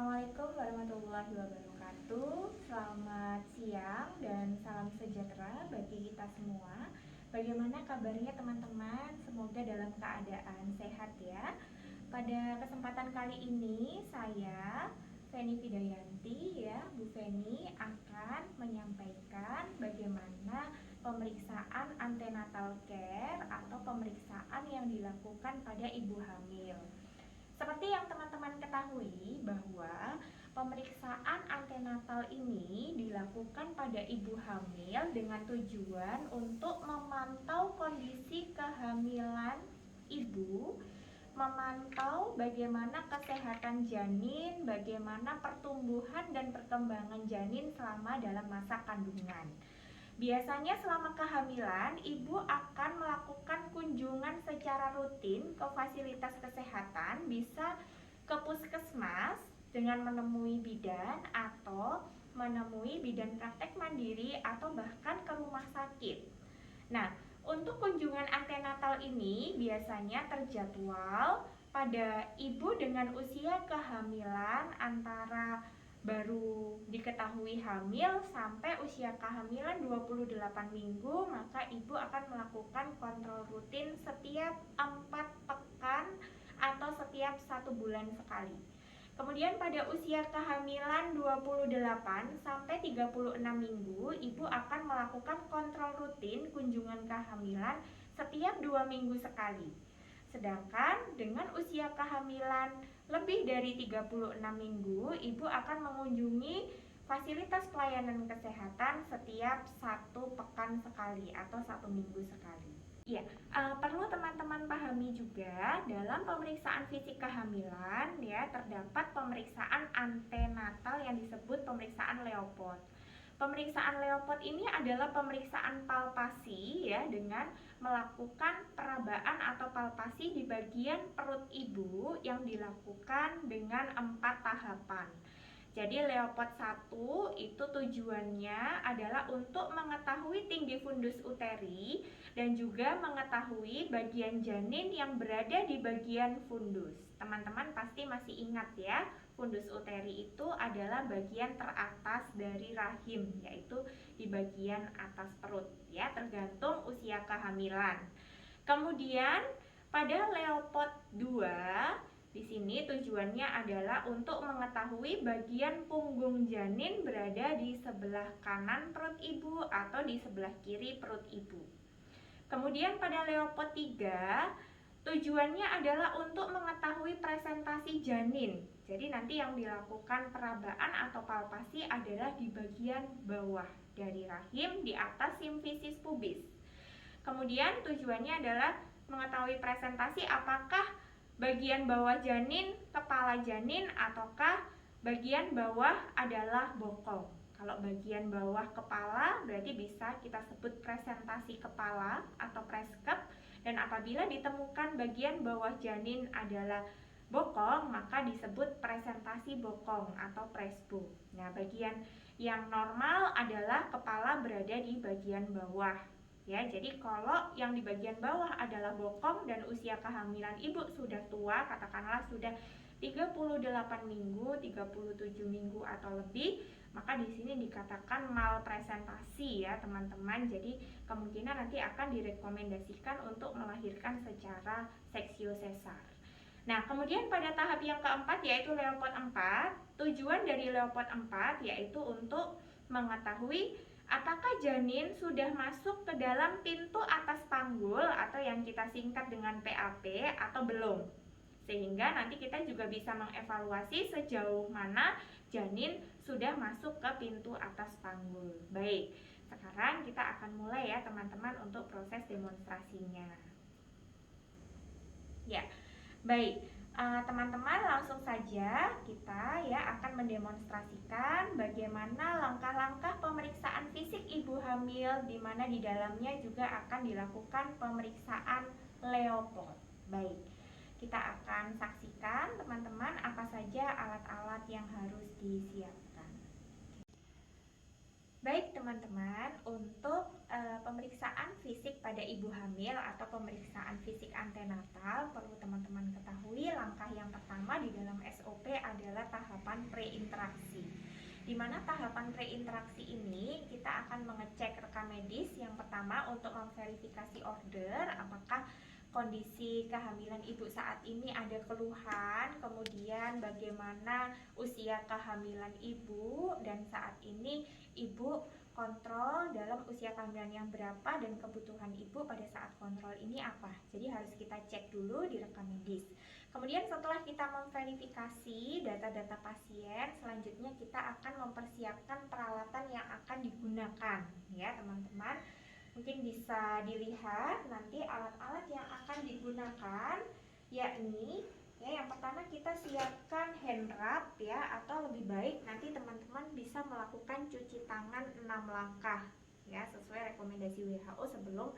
Assalamualaikum warahmatullahi wabarakatuh. Selamat siang dan salam sejahtera bagi kita semua. Bagaimana kabarnya teman-teman? Semoga dalam keadaan sehat ya. Pada kesempatan kali ini saya Feni Fidayanti ya, Bu Feni akan menyampaikan bagaimana pemeriksaan antenatal care atau pemeriksaan yang dilakukan pada ibu hamil. Seperti yang teman-teman ketahui bahwa pemeriksaan antenatal ini dilakukan pada ibu hamil dengan tujuan untuk memantau kondisi kehamilan ibu, memantau bagaimana kesehatan janin, bagaimana pertumbuhan dan perkembangan janin selama dalam masa kandungan. Biasanya selama kehamilan, ibu akan melakukan kunjungan secara rutin ke fasilitas kesehatan, bisa ke puskesmas dengan menemui bidan atau menemui bidan praktek mandiri atau bahkan ke rumah sakit. Nah, untuk kunjungan antenatal ini biasanya terjadwal pada ibu dengan usia kehamilan antara baru diketahui hamil sampai usia kehamilan 28 minggu, maka ibu akan melakukan kontrol rutin setiap 4 pekan atau setiap 1 bulan sekali. Kemudian pada usia kehamilan 28 sampai 36 minggu, ibu akan melakukan kontrol rutin kunjungan kehamilan setiap 2 minggu sekali. Sedangkan dengan usia kehamilan lebih dari 36 minggu, ibu akan mengunjungi fasilitas pelayanan kesehatan setiap 1 pekan sekali atau 1 minggu sekali. Ya, perlu teman-teman pahami juga dalam pemeriksaan fisik kehamilan ya terdapat pemeriksaan antenatal yang disebut pemeriksaan Leopold. Pemeriksaan Leopold ini adalah pemeriksaan palpasi ya dengan melakukan perabaan atau palpasi di bagian perut ibu yang dilakukan dengan 4 tahapan. Jadi Leopold 1 itu tujuannya adalah untuk mengetahui tinggi fundus uteri dan juga mengetahui bagian janin yang berada di bagian fundus. Teman-teman pasti masih ingat ya, fundus uteri itu adalah bagian teratas dari rahim, yaitu di bagian atas perut ya, tergantung usia kehamilan. Kemudian pada Leopold 2 di sini tujuannya adalah untuk mengetahui bagian punggung janin berada di sebelah kanan perut ibu atau di sebelah kiri perut ibu. Kemudian pada Leopold 3 tujuannya adalah untuk mengetahui presentasi janin. Jadi nanti yang dilakukan perabaan atau palpasi adalah di bagian bawah dari rahim di atas simfisis pubis. Kemudian tujuannya adalah mengetahui presentasi apakah bagian bawah janin, kepala janin, ataukah bagian bawah adalah bokong. Kalau bagian bawah kepala berarti bisa kita sebut presentasi kepala atau preskep. Dan apabila ditemukan bagian bawah janin adalah bokong, maka disebut presentasi bokong atau presbo. Nah, bagian yang normal adalah kepala berada di bagian bawah. Ya, jadi kalau yang di bagian bawah adalah bokong dan usia kehamilan ibu sudah tua, katakanlah sudah 38 minggu, 37 minggu atau lebih, maka di sini dikatakan malpresentasi ya, teman-teman. Jadi kemungkinan nanti akan direkomendasikan untuk melahirkan secara seksio-sesar. Nah, kemudian pada tahap yang keempat yaitu Leopold 4, tujuan dari Leopold 4 yaitu untuk mengetahui apakah janin sudah masuk ke dalam pintu atas panggul atau yang kita singkat dengan PAP atau belum. Sehingga nanti kita juga bisa mengevaluasi sejauh mana janin sudah masuk ke pintu atas panggul. Baik, sekarang kita akan mulai ya teman-teman untuk proses demonstrasinya. Ya, baik. Teman-teman langsung saja kita ya akan mendemonstrasikan bagaimana langkah-langkah pemeriksaan fisik ibu hamil, di mana di dalamnya juga akan dilakukan pemeriksaan Leopold. Baik, kita akan saksikan teman-teman apa saja alat-alat yang harus disiapkan. Baik teman-teman, untuk pemeriksaan fisik pada ibu hamil atau pemeriksaan fisik antenatal perlu teman-teman ketahui langkah yang pertama di dalam SOP adalah adalah tahapan preinteraksi. Di mana tahapan preinteraksi ini kita akan mengecek rekam medis yang pertama untuk memverifikasi order, apakah kondisi kehamilan ibu saat ini ada keluhan, kemudian bagaimana usia kehamilan ibu, dan saat ini ibu kontrol dalam usia kehamilan yang berapa dan kebutuhan ibu pada saat kontrol ini apa. Jadi harus kita cek dulu di rekam medis. Kemudian setelah kita memverifikasi data-data pasien, selanjutnya kita akan mempersiapkan peralatan yang akan digunakan, ya teman-teman. Mungkin bisa dilihat nanti alat-alat yang akan digunakan, yakni ya, yang pertama kita siapkan hand rub ya, atau lebih baik nanti teman-teman bisa melakukan cuci tangan 6 langkah ya, sesuai rekomendasi WHO sebelum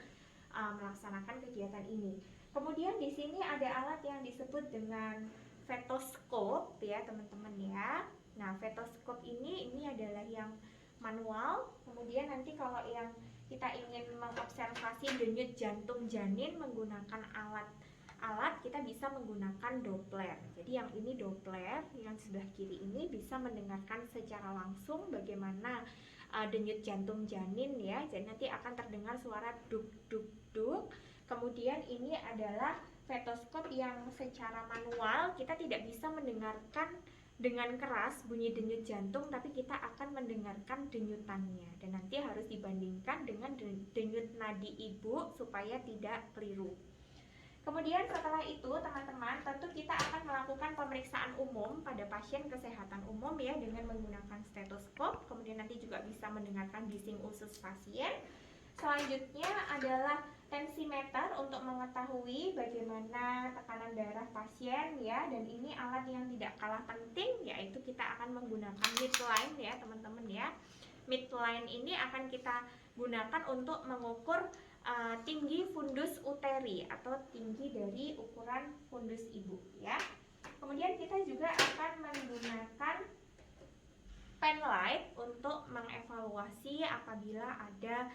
melaksanakan kegiatan ini. Kemudian di sini ada alat yang disebut dengan fetoskop ya teman-teman ya. Nah, fetoskop ini adalah yang manual. Kemudian nanti kalau yang kita ingin mengobservasi denyut jantung janin menggunakan alat kita bisa menggunakan Doppler. Jadi yang ini Doppler, yang sebelah kiri ini bisa mendengarkan secara langsung bagaimana denyut jantung janin ya. Jadi nanti akan terdengar suara duk duk duk. Kemudian ini adalah fetoskop yang secara manual kita tidak bisa mendengarkan dengan keras bunyi denyut jantung, tapi kita akan mendengarkan denyutannya, dan nanti harus dibandingkan dengan denyut nadi ibu supaya tidak keliru. Kemudian setelah itu teman-teman, tentu kita akan melakukan pemeriksaan umum pada pasien kesehatan umum ya, dengan menggunakan stetoskop. Kemudian nanti juga bisa mendengarkan bising usus pasien. Selanjutnya adalah tensimeter untuk mengetahui bagaimana tekanan darah pasien ya, dan ini alat yang tidak kalah penting, yaitu kita akan menggunakan midline ya teman-teman ya. Midline ini akan kita gunakan untuk mengukur tinggi fundus uteri atau tinggi dari ukuran fundus ibu ya. Kemudian kita juga akan menggunakan pen light untuk mengevaluasi apabila ada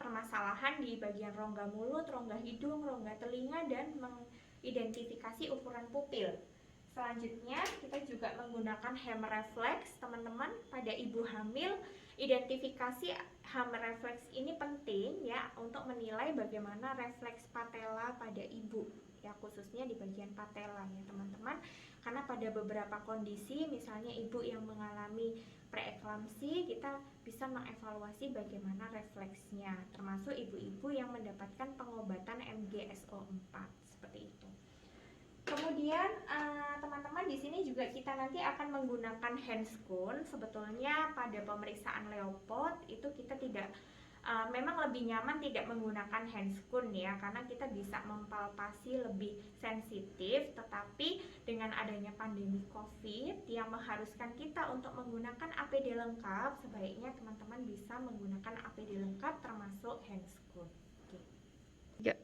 permasalahan di bagian rongga mulut, rongga hidung, rongga telinga, dan mengidentifikasi ukuran pupil. Selanjutnya kita juga menggunakan hem reflex teman-teman pada ibu hamil. Identifikasi hem reflex ini penting ya untuk menilai bagaimana refleks patella pada ibu ya, khususnya di bagian patella ya teman-teman, karena pada beberapa kondisi misalnya ibu yang mengalami preeklamsi, kita bisa mengevaluasi bagaimana refleksnya, termasuk ibu-ibu yang mendapatkan pengobatan MGSO4 seperti itu. Kemudian teman-teman di sini juga kita nanti akan menggunakan handscone. Sebetulnya pada pemeriksaan Leopold itu kita tidak memang lebih nyaman tidak menggunakan handscone ya, karena kita bisa mempalpasi lebih sensitif. Tetapi dengan adanya pandemi COVID yang mengharuskan kita untuk menggunakan APD lengkap, sebaiknya teman-teman bisa menggunakan APD lengkap termasuk handscone. Oke. Ya.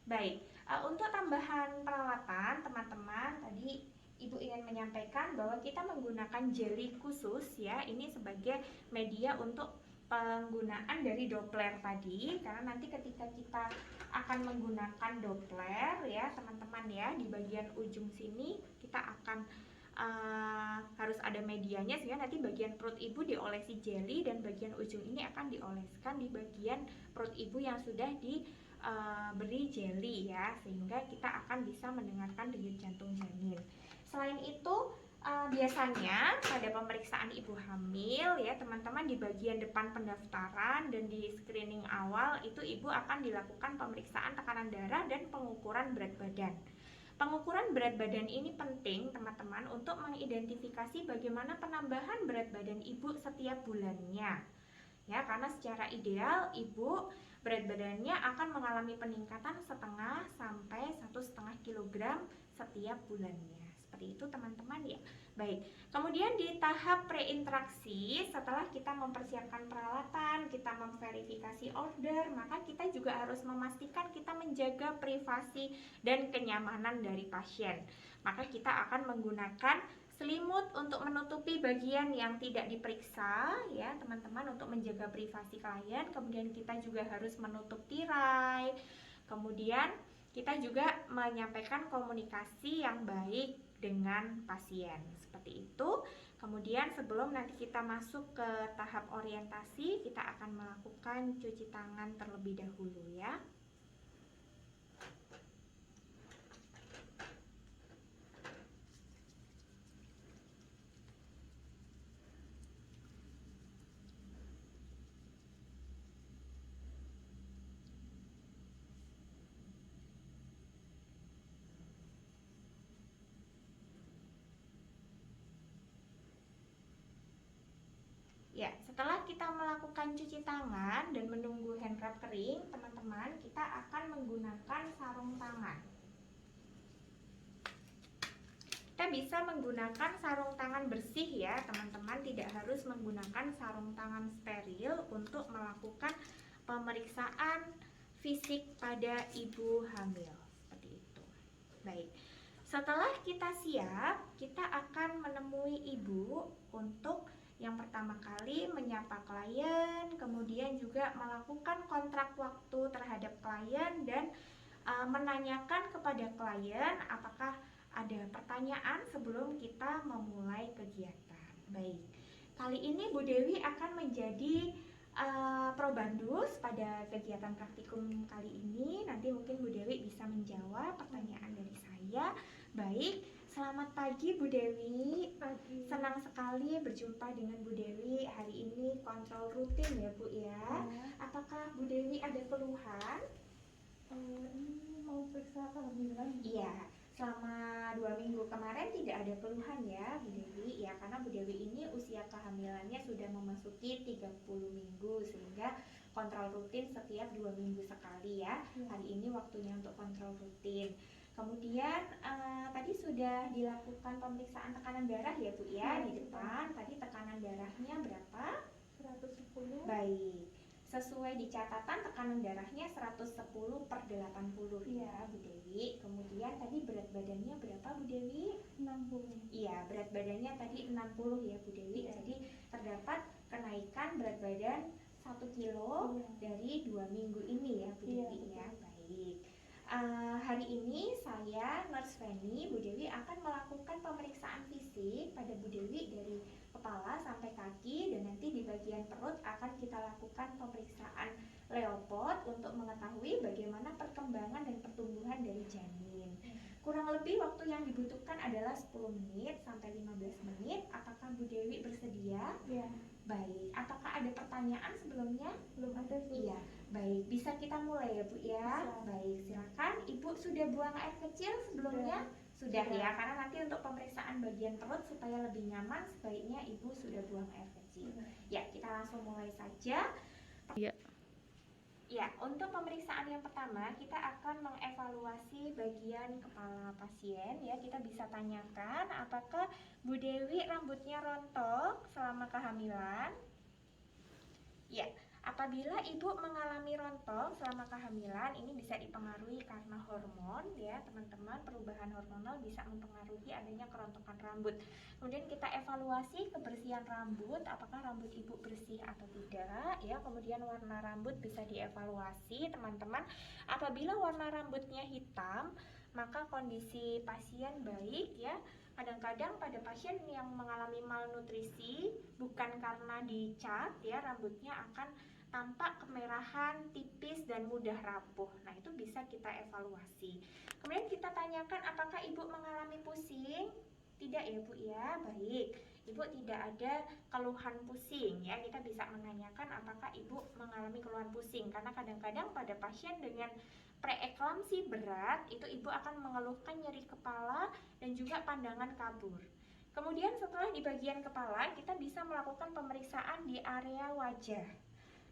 Baik, untuk tambahan peralatan teman-teman, tadi Ibu ingin menyampaikan bahwa kita menggunakan jeli khusus ya, ini sebagai media untuk penggunaan dari Doppler tadi, karena nanti ketika kita akan menggunakan Doppler ya teman-teman ya, di bagian ujung sini kita akan harus ada medianya, sehingga nanti bagian perut ibu diolesi jeli dan bagian ujung ini akan dioleskan di bagian perut ibu yang sudah diberi jeli ya, sehingga kita akan bisa mendengarkan denyut jantung janin. Selain itu biasanya pada pemeriksaan ibu hamil ya teman-teman, di bagian depan pendaftaran dan di screening awal itu ibu akan dilakukan pemeriksaan tekanan darah dan pengukuran berat badan. Pengukuran berat badan ini penting teman-teman untuk mengidentifikasi bagaimana penambahan berat badan ibu setiap bulannya ya, karena secara ideal ibu berat badannya akan mengalami peningkatan 0,5 sampai 1,5 kg setiap bulannya. Seperti itu teman-teman ya. Baik, kemudian di tahap preinteraksi, setelah kita mempersiapkan peralatan, kita memverifikasi order, maka kita juga harus memastikan kita menjaga privasi dan kenyamanan dari pasien. Maka kita akan menggunakan selimut untuk menutupi bagian yang tidak diperiksa ya teman-teman, untuk menjaga privasi klien. Kemudian kita juga harus menutup tirai. Kemudian kita juga menyampaikan komunikasi yang baik dengan pasien. Seperti itu. Kemudian sebelum nanti kita masuk ke tahap orientasi, kita akan melakukan cuci tangan terlebih dahulu ya. Ya, setelah kita melakukan cuci tangan dan menunggu hand wrap kering, teman-teman, kita akan menggunakan sarung tangan. Kita bisa menggunakan sarung tangan bersih ya, teman-teman, tidak harus menggunakan sarung tangan steril untuk melakukan pemeriksaan fisik pada ibu hamil. Seperti itu. Baik. Setelah kita siap, kita akan menemui ibu untuk yang pertama kali menyapa klien, kemudian juga melakukan kontrak waktu terhadap klien dan menanyakan kepada klien apakah ada pertanyaan sebelum kita memulai kegiatan. Baik, kali ini Bu Dewi akan menjadi probandus pada kegiatan praktikum kali ini. Nanti mungkin Bu Dewi bisa menjawab pertanyaan dari saya. Baik, selamat pagi Bu Dewi. Pagi. Senang sekali berjumpa dengan Bu Dewi. Hari ini kontrol rutin ya Bu ya. Apakah Bu Dewi ada keluhan? Ini mau periksa kehamilan. Iya, selama 2 minggu kemarin tidak ada keluhan ya Bu Dewi. Ya, karena Bu Dewi ini usia kehamilannya sudah memasuki 30 minggu sehingga kontrol rutin setiap 2 minggu sekali ya. Hari ini waktunya untuk kontrol rutin. Kemudian tadi sudah dilakukan pemeriksaan tekanan darah ya Bu ya, di depan. Tadi tekanan darahnya berapa? 110. Baik. Sesuai di catatan tekanan darahnya 110/80 ya Bu Dewi. Kemudian tadi berat badannya berapa Bu Dewi? 60. Iya, berat badannya tadi 60 ya Bu Dewi. Jadi terdapat kenaikan berat badan 1 kilo dari 2 minggu ini ya Bu Dewi ya. Baik. Hari ini saya Nurse Feni, Bu Dewi akan melakukan pemeriksaan fisik pada Bu Dewi dari kepala sampai kaki, dan nanti di bagian perut akan kita lakukan pemeriksaan Leopard untuk mengetahui bagaimana perkembangan dan pertumbuhan dari janin. Kurang lebih waktu yang dibutuhkan adalah 10 menit sampai 15 menit. Apakah Bu Dewi bersedia? Ya. Baik. Apakah ada pertanyaan sebelumnya? Belum ada sih. Iya. Baik, bisa kita mulai ya Bu ya. Bisa. Baik, silakan. Ibu sudah buang air kecil sebelumnya? Sudah ya, karena nanti untuk pemeriksaan bagian perut supaya lebih nyaman, sebaiknya Ibu sudah buang air kecil. Ya, kita langsung mulai saja. Iya. Ya, untuk pemeriksaan yang pertama kita akan mengevaluasi bagian kepala pasien ya. Kita bisa tanyakan apakah Bu Dewi rambutnya rontok selama kehamilan. Ya, apabila ibu mengalami rontok selama kehamilan, ini bisa dipengaruhi karena hormon ya teman-teman. Perubahan hormonal bisa mempengaruhi adanya kerontokan rambut. Kemudian kita evaluasi kebersihan rambut, apakah rambut ibu bersih atau tidak ya. Kemudian warna rambut bisa dievaluasi teman-teman. Apabila warna rambutnya hitam, maka kondisi pasien baik ya. Kadang-kadang pada pasien yang mengalami malnutrisi, bukan karena dicat ya, rambutnya akan tampak kemerahan, tipis, dan mudah rapuh. Nah, itu bisa kita evaluasi. Kemudian kita tanyakan apakah ibu mengalami pusing? Tidak ya Bu ya, baik. Ibu tidak ada keluhan pusing ya. Kita bisa menanyakan apakah ibu mengalami keluhan pusing, karena kadang-kadang pada pasien dengan preeklamsi berat itu ibu akan mengeluhkan nyeri kepala dan juga pandangan kabur. Kemudian setelah di bagian kepala, kita bisa melakukan pemeriksaan di area wajah.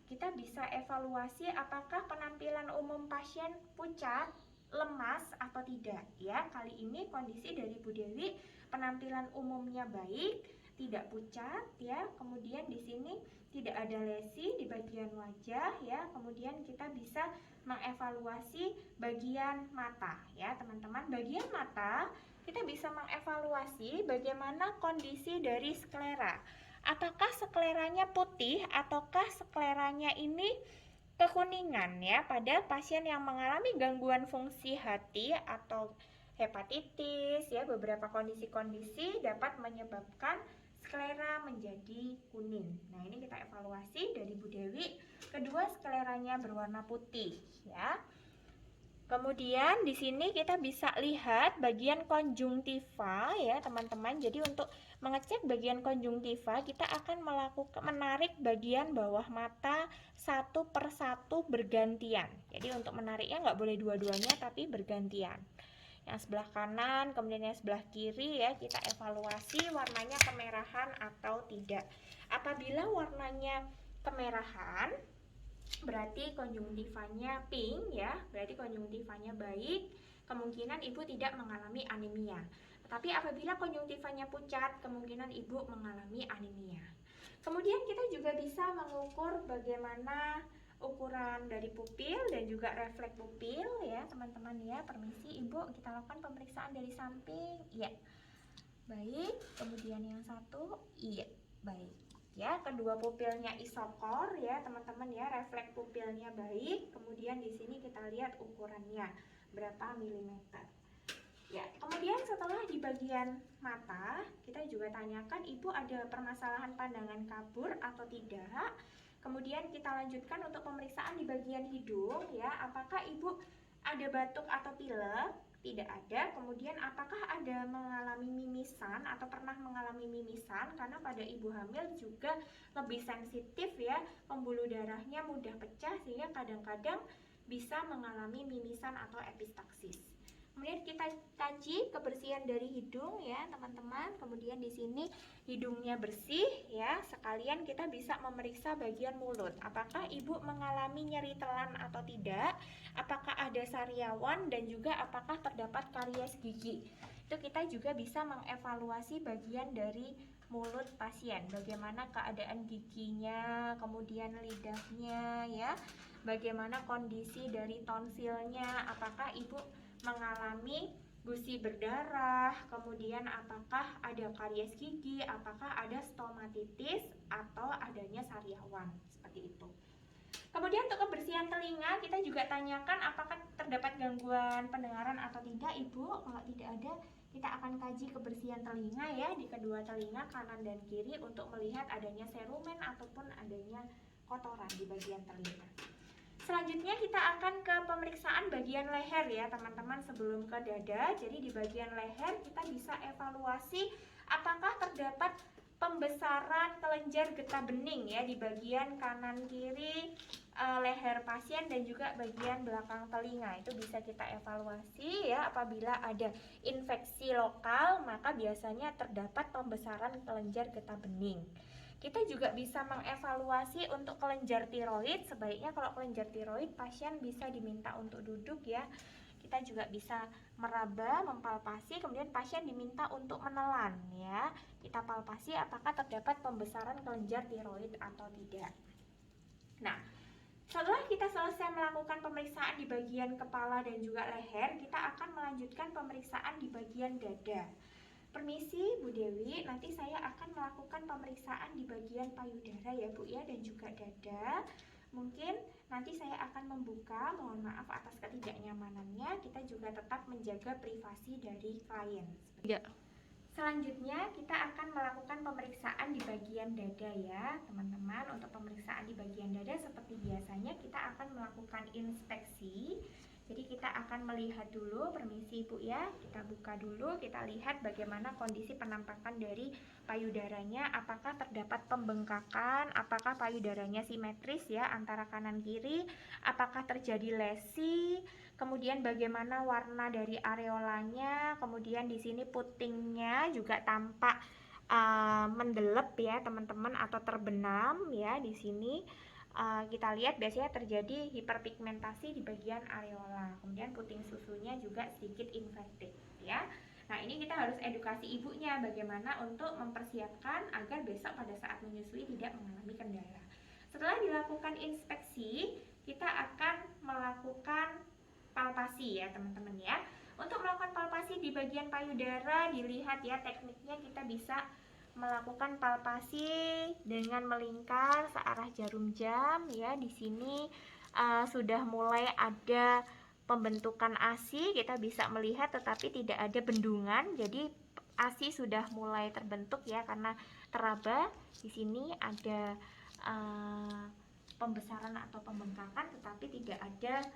Kita bisa evaluasi apakah penampilan umum pasien pucat, lemas atau tidak ya. Kali ini kondisi dari Bu Dewi penampilan umumnya baik, tidak pucat ya. Kemudian di sini tidak ada lesi di bagian wajah ya. Kemudian kita bisa mengevaluasi bagian mata ya teman-teman. Bagian mata kita bisa mengevaluasi bagaimana kondisi dari sklera. Apakah skleranya putih ataukah skleranya ini kekuningan ya. Pada pasien yang mengalami gangguan fungsi hati atau hepatitis ya, beberapa kondisi-kondisi dapat menyebabkan sklera menjadi kuning. Nah, ini kita evaluasi dari Bu Dewi. Kedua, skleranya berwarna putih ya. Kemudian di sini kita bisa lihat bagian konjungtiva ya, teman-teman. Jadi untuk mengecek bagian konjungtiva, kita akan menarik bagian bawah mata satu per satu bergantian. Jadi untuk menariknya nggak boleh dua-duanya, tapi bergantian. Yang sebelah kanan, kemudian yang sebelah kiri ya, kita evaluasi warnanya kemerahan atau tidak. Apabila warnanya kemerahan, berarti konjungtivanya pink ya, berarti konjungtivanya baik, kemungkinan ibu tidak mengalami anemia. Tapi apabila konjungtivanya pucat, kemungkinan ibu mengalami anemia. Kemudian kita juga bisa mengukur bagaimana ukuran dari pupil dan juga refleks pupil ya, teman-teman ya. Permisi ibu, kita lakukan pemeriksaan dari samping. Iya. Baik, kemudian yang satu, iya, baik. Ya, kedua pupilnya isokor ya, teman-teman ya, refleks pupilnya baik. Kemudian di sini kita lihat ukurannya berapa milimeter. Ya, kemudian setelah di bagian mata, kita juga tanyakan ibu ada permasalahan pandangan kabur atau tidak. Kemudian kita lanjutkan untuk pemeriksaan di bagian hidung ya, apakah ibu ada batuk atau pilek? Tidak ada. Kemudian apakah ada mengalami mimisan atau pernah mengalami mimisan? Karena pada ibu hamil juga lebih sensitif ya, pembuluh darahnya mudah pecah sehingga kadang-kadang bisa mengalami mimisan atau epistaksis. Kemudian kita kaji kebersihan dari hidung ya, teman-teman. Kemudian di sini hidungnya bersih ya. Sekalian kita bisa memeriksa bagian mulut. Apakah ibu mengalami nyeri telan atau tidak? Apakah ada sariawan dan juga apakah terdapat karies gigi? Itu kita juga bisa mengevaluasi bagian dari mulut pasien. Bagaimana keadaan giginya, kemudian lidahnya ya. Bagaimana kondisi dari tonsilnya? Apakah ibu mengalami gusi berdarah, kemudian apakah ada karies gigi, apakah ada stomatitis atau adanya sariawan, seperti itu. Kemudian untuk kebersihan telinga, kita juga tanyakan apakah terdapat gangguan pendengaran atau tidak ibu. Kalau tidak ada, kita akan kaji kebersihan telinga ya, di kedua telinga kanan dan kiri untuk melihat adanya serumen ataupun adanya kotoran di bagian telinga. Selanjutnya kita akan ke pemeriksaan bagian leher ya teman-teman, sebelum ke dada. Jadi di bagian leher kita bisa evaluasi apakah terdapat pembesaran kelenjar getah bening ya di bagian kanan kiri leher pasien dan juga bagian belakang telinga. Itu bisa kita evaluasi ya. Apabila ada infeksi lokal, maka biasanya terdapat pembesaran kelenjar getah bening. Kita juga bisa mengevaluasi untuk kelenjar tiroid. Sebaiknya kalau kelenjar tiroid pasien bisa diminta untuk duduk ya. Kita juga bisa meraba, mempalpasi, kemudian pasien diminta untuk menelan ya. Kita palpasi apakah terdapat pembesaran kelenjar tiroid atau tidak. Nah, setelah kita selesai melakukan pemeriksaan di bagian kepala dan juga leher, kita akan melanjutkan pemeriksaan di bagian dada. Permisi Bu Dewi, nanti saya akan melakukan pemeriksaan di bagian payudara ya Bu ya, dan juga dada. Mungkin nanti saya akan membuka, mohon maaf atas ketidaknyamanannya. Kita juga tetap menjaga privasi dari klien. Ya. Selanjutnya kita akan melakukan pemeriksaan di bagian dada ya teman-teman. Untuk pemeriksaan di bagian dada seperti biasanya kita akan melakukan inspeksi. Jadi kita akan melihat dulu, permisi Ibu ya, kita buka dulu, kita lihat bagaimana kondisi penampakan dari payudaranya, apakah terdapat pembengkakan, apakah payudaranya simetris ya antara kanan kiri, apakah terjadi lesi, kemudian bagaimana warna dari areolanya, kemudian di sini putingnya juga tampak mendelep ya teman-teman atau terbenam ya di sini. Kita lihat biasanya terjadi hiperpigmentasi di bagian areola, kemudian puting susunya juga sedikit inverted ya. Nah ini kita harus edukasi ibunya bagaimana untuk mempersiapkan agar besok pada saat menyusui tidak mengalami kendala. Setelah dilakukan inspeksi, kita akan melakukan palpasi ya teman-teman ya. Untuk melakukan palpasi di bagian payudara, dilihat ya tekniknya, kita bisa melakukan palpasi dengan melingkar searah jarum jam ya. Di sini sudah mulai ada pembentukan ASI kita bisa melihat tetapi tidak ada bendungan. Jadi ASI sudah mulai terbentuk ya, karena teraba. Di sini ada pembesaran atau pembengkakan tetapi tidak ada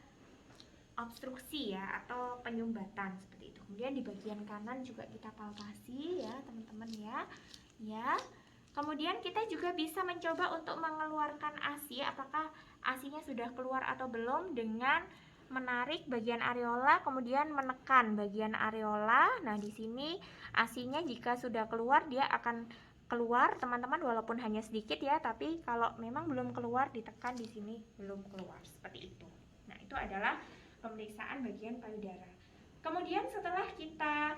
obstruksi ya atau penyumbatan seperti itu. Kemudian di bagian kanan juga kita palpasi ya teman-teman ya. Kemudian kita juga bisa mencoba untuk mengeluarkan ASI, apakah ASInya sudah keluar atau belum, dengan menarik bagian areola kemudian menekan bagian areola. Nah, di sini ASInya jika sudah keluar dia akan keluar teman-teman, walaupun hanya sedikit ya, tapi kalau memang belum keluar ditekan di sini belum keluar seperti itu. Nah, itu adalah pemeriksaan bagian payudara. Kemudian setelah kita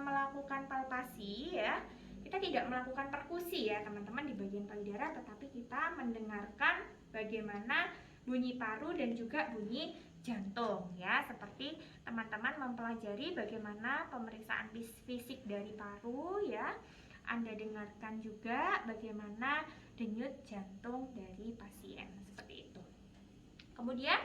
melakukan palpasi ya, kita tidak melakukan perkusi ya teman-teman di bagian payudara, tetapi kita mendengarkan bagaimana bunyi paru dan juga bunyi jantung ya, seperti teman-teman mempelajari bagaimana pemeriksaan fisik dari paru ya. Anda dengarkan juga bagaimana denyut jantung dari pasien seperti itu. Kemudian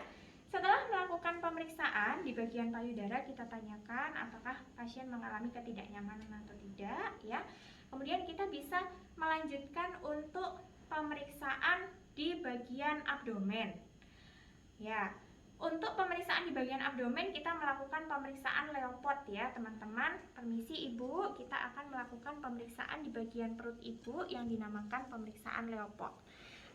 setelah melakukan pemeriksaan di bagian payudara, kita tanyakan apakah pasien mengalami ketidaknyamanan atau tidak ya. Kemudian kita bisa melanjutkan untuk pemeriksaan di bagian abdomen. Ya, untuk pemeriksaan di bagian abdomen kita melakukan pemeriksaan Leopard ya teman-teman. Permisi Ibu, kita akan melakukan pemeriksaan di bagian perut Ibu yang dinamakan pemeriksaan Leopard.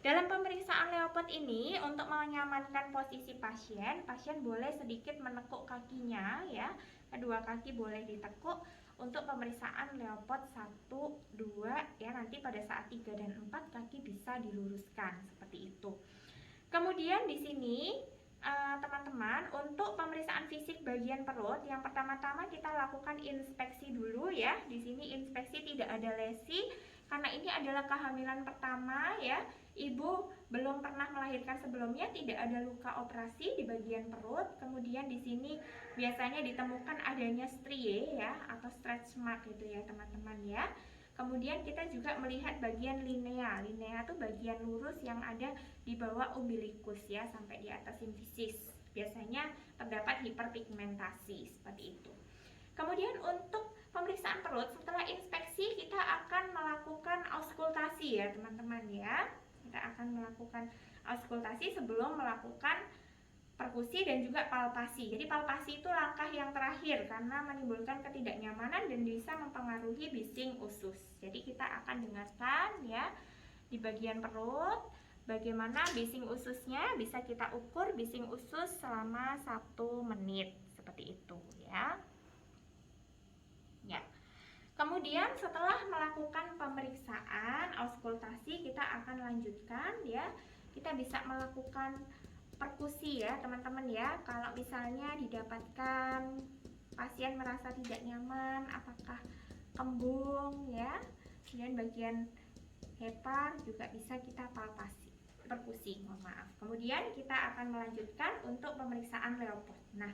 Dalam pemeriksaan Leopard ini, untuk menyamankan posisi pasien boleh sedikit menekuk kakinya ya. Kedua kaki boleh ditekuk. Untuk pemeriksaan Leopard 1, 2 ya, nanti pada saat 3 dan 4 kaki bisa diluruskan seperti itu. Kemudian di sini teman-teman, untuk pemeriksaan fisik bagian perut, yang pertama-tama kita lakukan inspeksi dulu ya. Di sini inspeksi tidak ada lesi karena ini adalah kehamilan pertama ya. Ibu belum pernah melahirkan sebelumnya, tidak ada luka operasi di bagian perut. Kemudian di sini biasanya ditemukan adanya strie ya atau stretch mark gitu ya teman-teman ya. Kemudian kita juga melihat bagian linea. Linea itu bagian lurus yang ada di bawah umbilikus ya sampai di atas simfisis. Biasanya terdapat hiperpigmentasi seperti itu. Kemudian untuk pemeriksaan perut, setelah inspeksi kita akan melakukan auskultasi ya teman-teman ya. Kita akan melakukan auskultasi sebelum melakukan perkusi dan juga palpasi. Jadi palpasi itu langkah yang terakhir karena menimbulkan ketidaknyamanan dan bisa mempengaruhi bising usus. Jadi kita akan dengarkan ya di bagian perut bagaimana bising ususnya, bisa kita ukur bising usus selama 1 menit seperti itu ya. Ya. Kemudian setelah melakukan pemeriksaan auskultasi, kita akan lanjutkan ya. Kita bisa melakukan perkusi ya teman-teman ya. Kalau misalnya didapatkan pasien merasa tidak nyaman, apakah kembung ya, kemudian bagian hepar juga bisa kita palpasi, perkusi, mohon maaf. Kemudian kita akan melanjutkan untuk pemeriksaan Leopard. Nah,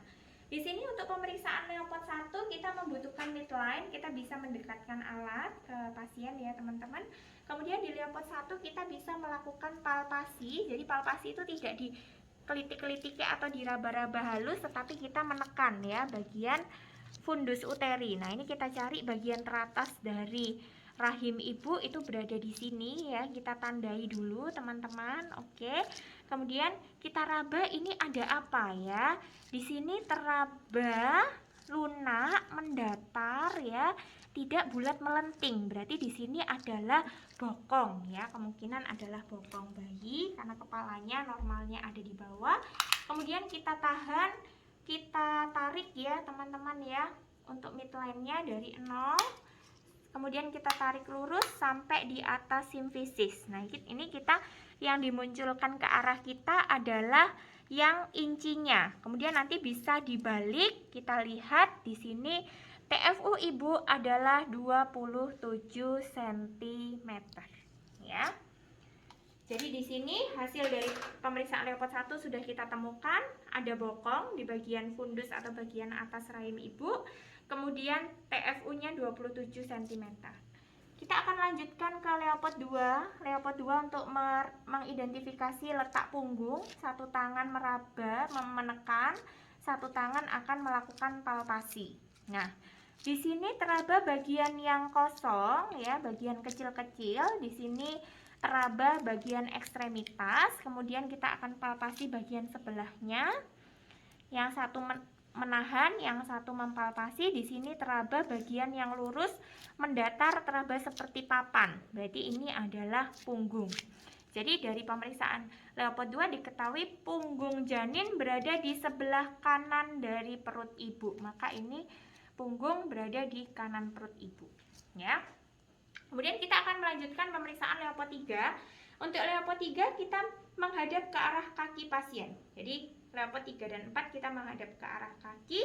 di sini untuk pemeriksaan Leopard 1 kita membutuhkan midline, kita bisa mendekatkan alat ke pasien ya teman-teman. Kemudian di Leopard 1 kita bisa melakukan palpasi. Jadi palpasi itu tidak dikelitik-kelitiki atau diraba-raba halus, tetapi kita menekan ya bagian fundus uteri. Nah, ini kita cari bagian teratas dari rahim ibu itu berada di sini ya. Kita tandai dulu teman-teman. Oke. Kemudian kita raba, ini ada apa ya? Di sini teraba, lunak, mendatar ya, tidak bulat melenting. Berarti di sini adalah bokong ya. Kemungkinan adalah bokong bayi karena kepalanya normalnya ada di bawah. Kemudian kita tahan, kita tarik ya teman-teman ya untuk midline-nya dari 0. Kemudian kita tarik lurus sampai di atas simfisis. Nah, ini kita yang dimunculkan ke arah kita adalah yang incinya. Kemudian nanti bisa dibalik, kita lihat di sini TFU ibu adalah 27 cm ya. Jadi di sini hasil dari pemeriksaan Leopard 1 sudah kita temukan, ada bokong di bagian fundus atau bagian atas rahim ibu. Kemudian TFU-nya 27 cm. Kita akan lanjutkan ke Leopard 2. Leopard 2 untuk mengidentifikasi letak punggung. Satu tangan meraba, menekan. satu tangan akan melakukan palpasi. Nah, di sini teraba bagian yang kosong ya, bagian kecil-kecil. Di sini teraba bagian ekstremitas. Kemudian kita akan palpasi bagian sebelahnya. Yang satu menahan, yang satu mempalpasi. Di sini teraba bagian yang lurus mendatar, teraba seperti papan. Berarti ini adalah punggung. Jadi dari pemeriksaan Leopold 2 diketahui punggung janin berada di sebelah kanan dari perut ibu. Maka ini punggung berada di kanan perut ibu. Ya. Kemudian kita akan melanjutkan pemeriksaan Leopold 3. Untuk Leopold 3 kita menghadap ke arah kaki pasien. Jadi Leopold 3 dan 4 kita menghadap ke arah kaki.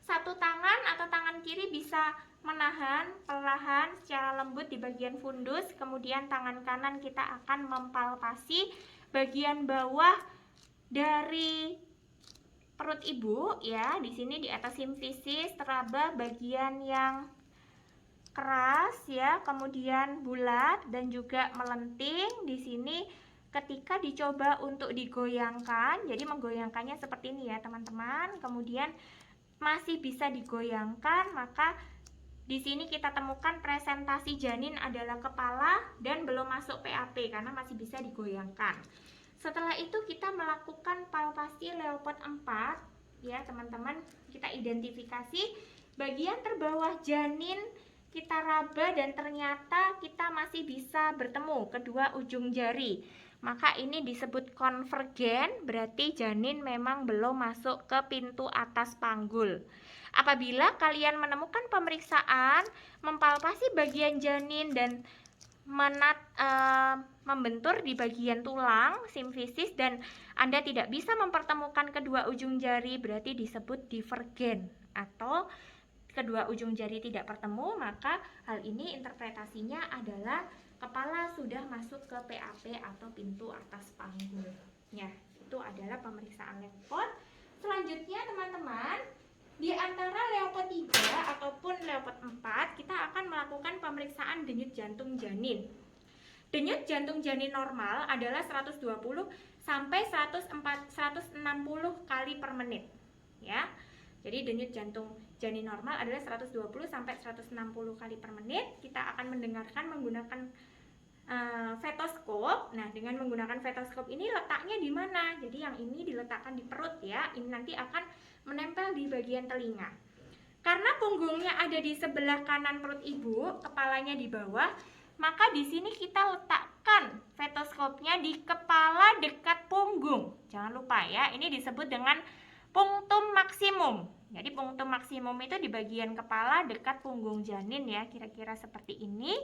Satu tangan atau tangan kiri bisa menahan perlahan secara lembut di bagian fundus. Kemudian tangan kanan kita akan mempalpasi bagian bawah dari perut ibu ya. Di sini di atas simfisis teraba bagian yang keras ya, kemudian bulat dan juga melenting. Di sini ketika dicoba untuk digoyangkan, jadi menggoyangkannya seperti ini ya teman-teman. Kemudian masih bisa digoyangkan, maka di sini kita temukan presentasi janin adalah kepala dan belum masuk PAP karena masih bisa digoyangkan. Setelah itu kita melakukan palpasi Leopold 4 ya teman-teman. Kita identifikasi bagian terbawah janin, kita raba dan ternyata kita masih bisa bertemu kedua ujung jari. Maka ini disebut konvergen, berarti janin memang belum masuk ke pintu atas panggul. Apabila kalian menemukan pemeriksaan mempalpasi bagian janin dan membentur di bagian tulang simfisis dan Anda tidak bisa mempertemukan kedua ujung jari, berarti disebut divergen atau kedua ujung jari tidak bertemu, maka hal ini interpretasinya adalah kepala sudah masuk ke PAP atau pintu atas panggul. Ya, itu adalah pemeriksaan Leopold. Selanjutnya teman-teman, di antara Leopold 3 ataupun Leopold 4 kita akan melakukan pemeriksaan denyut jantung janin. Denyut jantung janin normal adalah 120 sampai 160 kali per menit. Ya. Jadi denyut jantung janin normal adalah 120 sampai 160 kali per menit. Kita akan mendengarkan menggunakan fetoskop. Nah, dengan menggunakan fetoskop ini letaknya di mana? Jadi yang ini diletakkan di perut ya. Ini nanti akan menempel di bagian telinga. Karena punggungnya ada di sebelah kanan perut ibu, kepalanya di bawah, maka di sini kita letakkan fetoskopnya di kepala dekat punggung. Jangan lupa ya, ini disebut dengan punktum maksimum. Jadi punktum maksimum itu di bagian kepala dekat punggung janin ya, kira-kira seperti ini.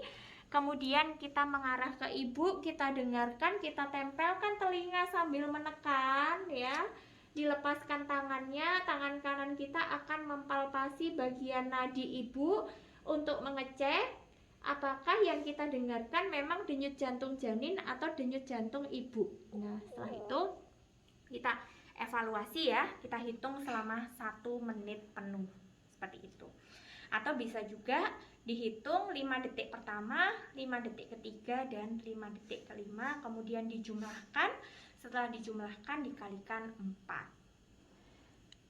Kemudian kita mengarah ke ibu, kita dengarkan, kita tempelkan telinga sambil menekan ya. Dilepaskan tangannya, tangan kanan kita akan mempalpasi bagian nadi ibu untuk mengecek apakah yang kita dengarkan memang denyut jantung janin atau denyut jantung ibu. Nah, setelah itu kita evaluasi ya, kita hitung selama 1 menit penuh seperti itu. Atau bisa juga dihitung 5 detik pertama, 5 detik ketiga, dan 5 detik kelima, kemudian dijumlahkan. Setelah dijumlahkan dikalikan 4.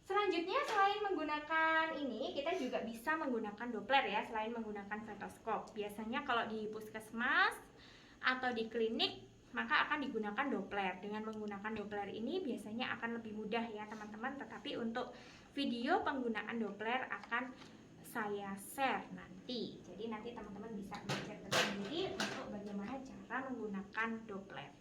Selanjutnya selain menggunakan ini, kita juga bisa menggunakan Doppler ya, selain menggunakan fetoskop. Biasanya kalau di puskesmas atau di klinik maka akan digunakan Doppler. Dengan menggunakan Doppler ini biasanya akan lebih mudah ya teman-teman. Tetapi untuk video penggunaan Doppler akan saya share nanti. Jadi nanti teman-teman bisa belajar sendiri untuk bagaimana cara menggunakan Doppler.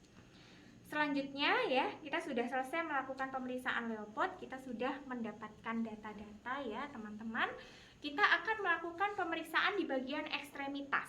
Selanjutnya ya, kita sudah selesai melakukan pemeriksaan Leopold, kita sudah mendapatkan data-data ya teman-teman. Kita akan melakukan pemeriksaan di bagian ekstremitas.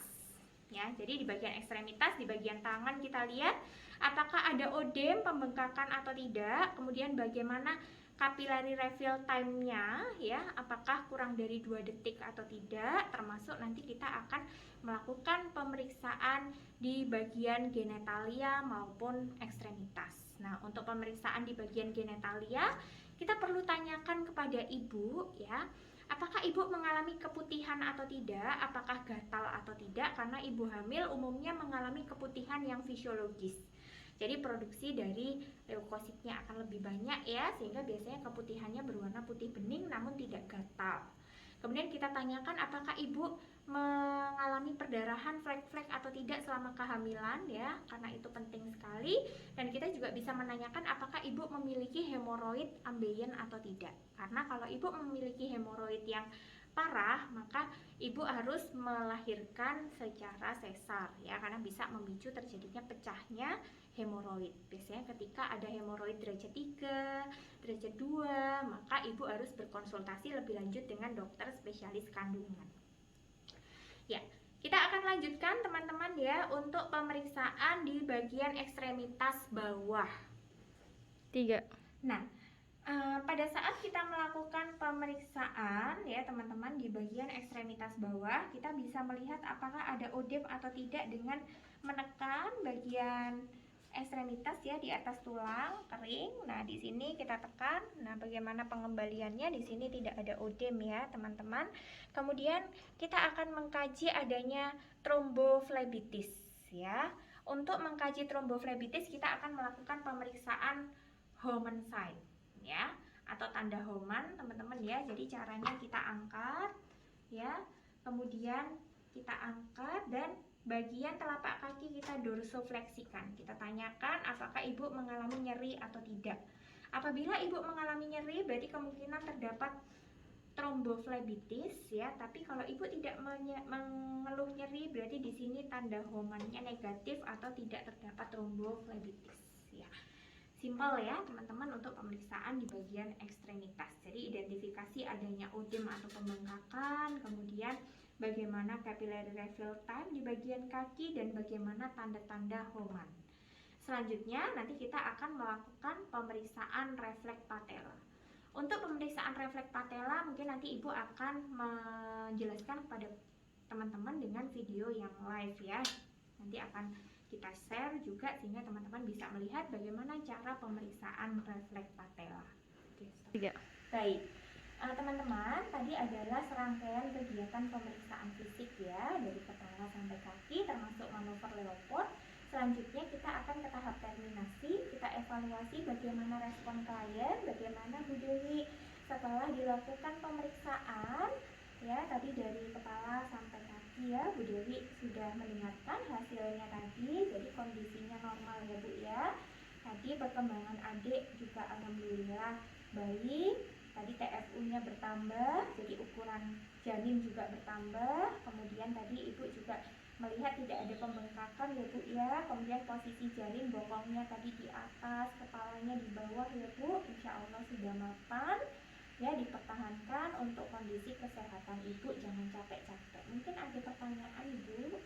Ya, jadi di bagian ekstremitas, di bagian tangan kita lihat apakah ada odem, pembengkakan atau tidak. Kemudian bagaimana capillary refill time-nya ya, apakah kurang dari 2 detik atau tidak. Termasuk nanti kita akan melakukan pemeriksaan di bagian genitalia maupun ekstremitas. Nah, untuk pemeriksaan di bagian genitalia kita perlu tanyakan kepada ibu ya, apakah ibu mengalami keputihan atau tidak, apakah gatal atau tidak, karena ibu hamil umumnya mengalami keputihan yang fisiologis. Jadi produksi dari leukositnya akan lebih banyak ya, sehingga biasanya keputihannya berwarna putih bening namun tidak gatal. Kemudian kita tanyakan apakah ibu mengalami perdarahan flek-flek atau tidak selama kehamilan ya, karena itu penting sekali. Dan kita juga bisa menanyakan apakah ibu memiliki hemoroid ambeien atau tidak. Karena kalau ibu memiliki hemoroid yang parah, maka ibu harus melahirkan secara sesar ya, karena bisa memicu terjadinya pecahnya hemoroid. Biasanya ketika ada hemoroid derajat 3, derajat 2, maka ibu harus berkonsultasi lebih lanjut dengan dokter spesialis kandungan. Ya, kita akan lanjutkan teman-teman ya untuk pemeriksaan di bagian ekstremitas bawah. 3. Nah, pada saat kita melakukan pemeriksaan ya teman-teman di bagian ekstremitas bawah, kita bisa melihat apakah ada odem atau tidak dengan menekan bagian ekstremitas ya di atas tulang kering. Nah, di sini kita tekan. Nah, bagaimana pengembaliannya? Di sini tidak ada odem ya, teman-teman. Kemudian kita akan mengkaji adanya tromboflebitis ya. Untuk mengkaji tromboflebitis kita akan melakukan pemeriksaan Homan sign ya, atau tanda Homan teman-teman ya. Jadi caranya kita angkat ya, kemudian kita angkat dan bagian telapak kaki kita dorsofleksikan. Kita tanyakan apakah ibu mengalami nyeri atau tidak. Apabila ibu mengalami nyeri, berarti kemungkinan terdapat tromboflebitis ya. Tapi kalau ibu tidak mengeluh nyeri, berarti di sini tanda Homan-nya negatif atau tidak terdapat tromboflebitis ya. Simpel ya teman-teman untuk pemeriksaan di bagian ekstremitas. Jadi identifikasi adanya odem atau pembengkakan, kemudian bagaimana capillary refill time di bagian kaki, dan bagaimana tanda-tanda Homan. Selanjutnya nanti kita akan melakukan pemeriksaan refleks patella. Untuk pemeriksaan refleks patella mungkin nanti ibu akan menjelaskan kepada teman-teman dengan video yang live ya. Nanti akan kita share juga sehingga teman-teman bisa melihat bagaimana cara pemeriksaan refleks patella. Oke, 3. baik. Teman-teman, tadi adalah serangkaian kegiatan pemeriksaan fisik ya, dari kepala sampai kaki termasuk manuver Leopold. Selanjutnya kita akan ke tahap terminasi, kita evaluasi bagaimana respon klien, bagaimana Bu Dewi setelah dilakukan pemeriksaan ya, tadi dari kepala sampai kaki ya, Bu Dewi sudah mendengarkan hasilnya tadi, jadi kondisinya normal ya Bu ya. Tadi perkembangan adik juga alhamdulillah baik. Tadi TFU-nya bertambah, jadi ukuran janin juga bertambah. Kemudian tadi ibu juga melihat tidak ada pembengkakan ya Bu ya. Kemudian posisi janin bokongnya tadi di atas, kepalanya di bawah ya Bu. Insya Allah sudah mapan ya, dipertahankan untuk kondisi kesehatan ibu, jangan capek-capek. Mungkin ada pertanyaan Ibu?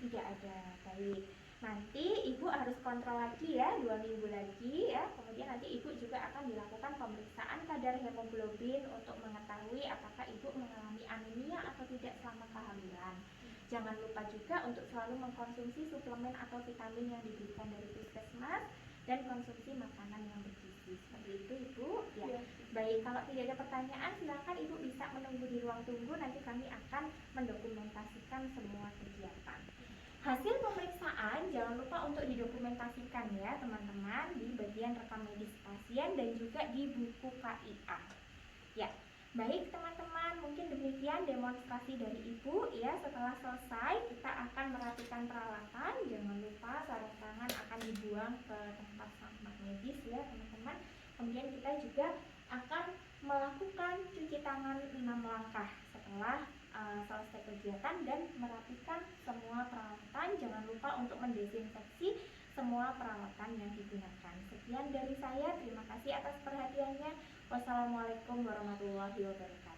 Tidak ada. Baik, nanti ibu harus kontrol lagi ya, 2 minggu lagi ya. Kemudian nanti ibu juga akan dilakukan pemeriksaan kadar hemoglobin untuk mengetahui apakah ibu mengalami anemia atau tidak selama kehamilan. Jangan lupa juga untuk selalu mengkonsumsi suplemen atau vitamin yang diberikan dari puskesmas dan konsumsi makanan yang bergizi. Seperti itu Ibu ya. Baik, kalau tidak ada pertanyaan silakan Ibu bisa menunggu di ruang tunggu, nanti kami akan mendokumentasikan semua kegiatan. Hasil pemeriksaan jangan lupa untuk didokumentasikan ya teman-teman di bagian rekam medis pasien dan juga di buku KIA. Ya, baik teman-teman, mungkin demikian demonstrasi dari Ibu ya. Setelah selesai kita akan merapikan peralatan. Jangan lupa sarung tangan akan dibuang ke tempat sampah medis ya teman-teman. Kemudian kita juga akan melakukan cuci tangan 6 langkah setelah selesai kegiatan dan merapikan semua peralatan. Jangan lupa untuk mendesinfeksi semua peralatan yang digunakan. Sekian dari saya, terima kasih atas perhatiannya. Wassalamualaikum warahmatullahi wabarakatuh.